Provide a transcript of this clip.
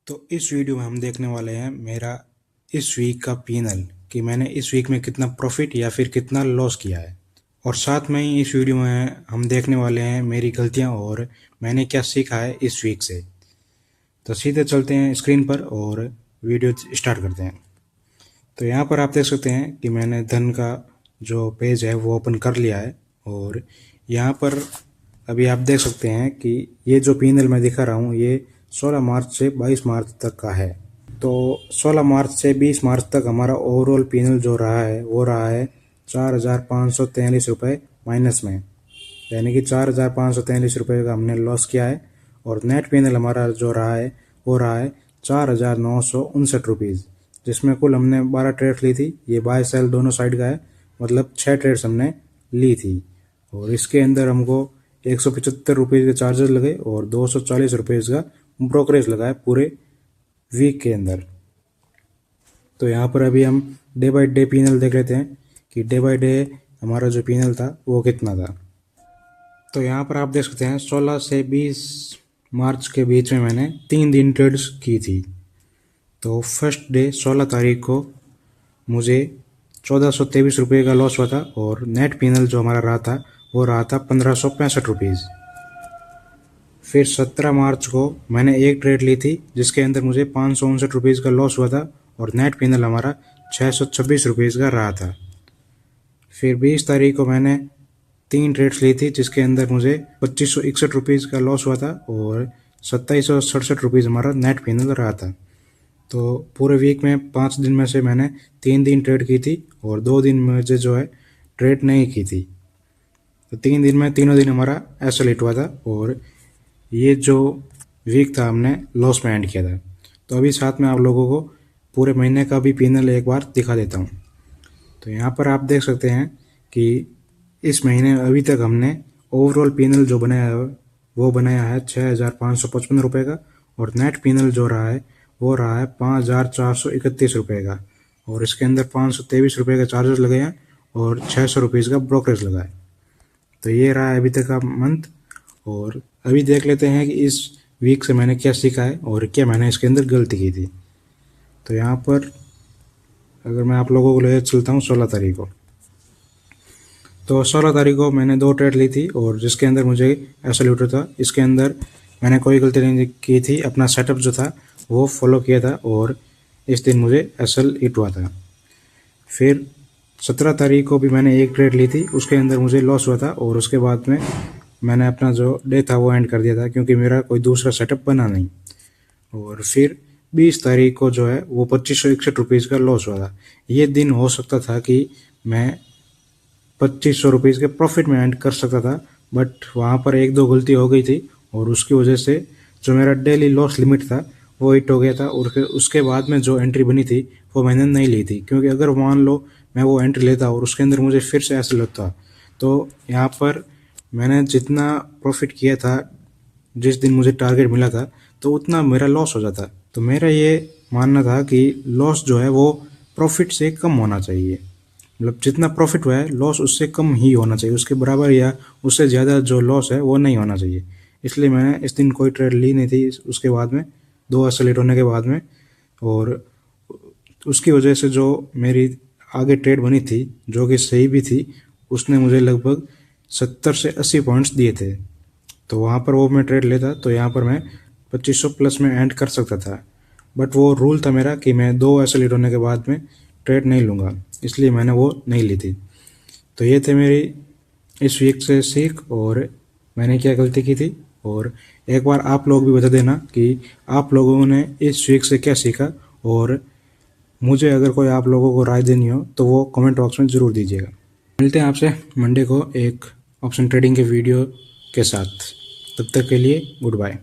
तो इस वीडियो में हम देखने वाले हैं मेरा इस वीक का P&L कि मैंने इस वीक में कितना प्रॉफिट या फिर कितना लॉस किया है। और साथ में ही इस वीडियो में हम देखने वाले हैं मेरी गलतियां और मैंने क्या सीखा है इस वीक से। तो सीधे चलते हैं स्क्रीन पर और वीडियो स्टार्ट करते हैं। तो यहाँ पर आप देख सकते हैं कि मैंने धन का जो पेज है वो ओपन कर लिया है और यहाँ पर अभी आप देख सकते हैं कि ये जो P&L मैं दिखा रहा हूँ ये 16 मार्च से 22 मार्च तक का है। तो 16 मार्च से 20 मार्च तक हमारा ओवरऑल P&L जो रहा है वो रहा है 4,543 रुपये माइनस में, यानी कि 4,543 रुपये का हमने लॉस किया है। और नेट P&L हमारा जो रहा है वो रहा है 4,959 रुपीज़, जिसमें कुल हमने 12 ट्रेड्स ली थी। ये बाय सेल दोनों साइड का है, मतलब 6 ट्रेड्स हमने ली थी। और इसके अंदर हमको 175 रुपीज़ के चार्जेस लगे और 240 रुपीज़ का ब्रोकरेज लगा है पूरे वीक के अंदर। तो यहाँ पर अभी हम डे बाय डे P&L देख लेते हैं कि डे बाय डे हमारा जो P&L था वो कितना था। तो यहाँ पर आप देख सकते हैं 16 से 20 मार्च के बीच में मैंने 3 दिन ट्रेड्स की थी। तो फर्स्ट डे 16 तारीख को मुझे 1423 रुपये का लॉस हुआ था और नेट P&L जो हमारा रहा था वो रहा था 1565 रुपीज़। फिर 17 मार्च को मैंने एक ट्रेड ली थी जिसके अंदर मुझे 559 रुपीज़ का लॉस हुआ था और नेट P&L हमारा 626 रुपीज़ का रहा था। फिर 20 तारीख को मैंने 3 ट्रेड्स ली थी जिसके अंदर मुझे 2561 रुपीज़ का लॉस हुआ था और 2767 रुपीज़ हमारा नेट P&L रहा था। तो पूरे वीक में 5 दिन में से मैंने 3 दिन ट्रेड की थी और 2 दिन मुझे जो है ट्रेड नहीं की थी। तो 3 दिन में तीनों दिन हमारा ऐसा लेट हुआ था और ये जो वीक था हमने लॉस में एंड किया था। तो अभी साथ में आप लोगों को पूरे महीने का भी P&L एक बार दिखा देता हूँ। तो यहाँ पर आप देख सकते हैं कि इस महीने अभी तक हमने ओवरऑल P&L जो बनाया है वो बनाया है 6,555 रुपये का और नेट P&L जो रहा है वो रहा है 5,431 रुपये का। और इसके अंदर 523 रुपये का चार्जेस लगे हैं और 600 रुपीज़ का ब्रोकरेज लगा है। तो ये रहा है अभी तक का मंथ। और अभी देख लेते हैं कि इस वीक से मैंने क्या सीखा है और क्या मैंने इसके अंदर गलती की थी। तो यहाँ पर अगर मैं आप लोगों को ले चलता हूँ 16 तारीख को, तो 16 तारीख को मैंने 2 ट्रेड ली थी और जिसके अंदर मुझे ऐसा लूटा था। इसके अंदर मैंने कोई गलती नहीं की थी, अपना सेटअप जो था वो फॉलो किया था और इस दिन मुझे एसएल हिट हुआ था। फिर 17 तारीख को भी मैंने एक ट्रेड ली थी, उसके अंदर मुझे लॉस हुआ था और उसके बाद में मैंने अपना जो डे था वो एंड कर दिया था क्योंकि मेरा कोई दूसरा सेटअप बना नहीं। और फिर 20 तारीख को जो है वो 2561 रुपीज़ का लॉस हुआ था। ये दिन हो सकता था कि मैं 2500 रुपीज़ के प्रॉफिट में एंड कर सकता था, बट वहाँ पर 1-2 गलती हो गई थी और उसकी वजह से जो मेरा डेली लॉस लिमिट था वो हिट हो गया था। और फिर उसके बाद में जो एंट्री बनी थी वो मैंने नहीं ली थी, क्योंकि अगर मान लो मैं वो एंट्री लेता और उसके अंदर मुझे फिर से ऐसा लगता तो यहाँ पर मैंने जितना प्रॉफिट किया था जिस दिन मुझे टारगेट मिला था तो उतना मेरा लॉस हो जाता। तो मेरा ये मानना था कि लॉस जो है वो प्रॉफिट से कम होना चाहिए, मतलब जितना प्रॉफिट हुआ है लॉस उससे कम ही होना चाहिए, उसके बराबर या उससे ज़्यादा जो लॉस है वो नहीं होना चाहिए। इसलिए मैंने इस दिन कोई ट्रेड ली नहीं थी उसके बाद में 2 एक्सेलेरेट होने के बाद में। और उसकी वजह से जो मेरी आगे ट्रेड बनी थी जो कि सही भी थी, उसने मुझे लगभग 70 से 80 पॉइंट्स दिए थे। तो वहाँ पर वो मैं ट्रेड लेता तो यहाँ पर मैं 2500 प्लस में एंड कर सकता था, बट वो रूल था मेरा कि मैं 2 ऐसे लीड होने के बाद में ट्रेड नहीं लूँगा, इसलिए मैंने वो नहीं ली थी। तो ये थे मेरी इस वीक से सीख और मैंने क्या गलती की थी। और एक बार आप लोग भी बता देना कि आप लोगों ने इस वीक से क्या सीखा, और मुझे अगर कोई आप लोगों को राय देनी हो तो वो कमेंट बॉक्स में ज़रूर दीजिएगा। मिलते हैं आपसे मंडे को एक ऑप्शन ट्रेडिंग के वीडियो के साथ। तब तक के लिए गुड बाय।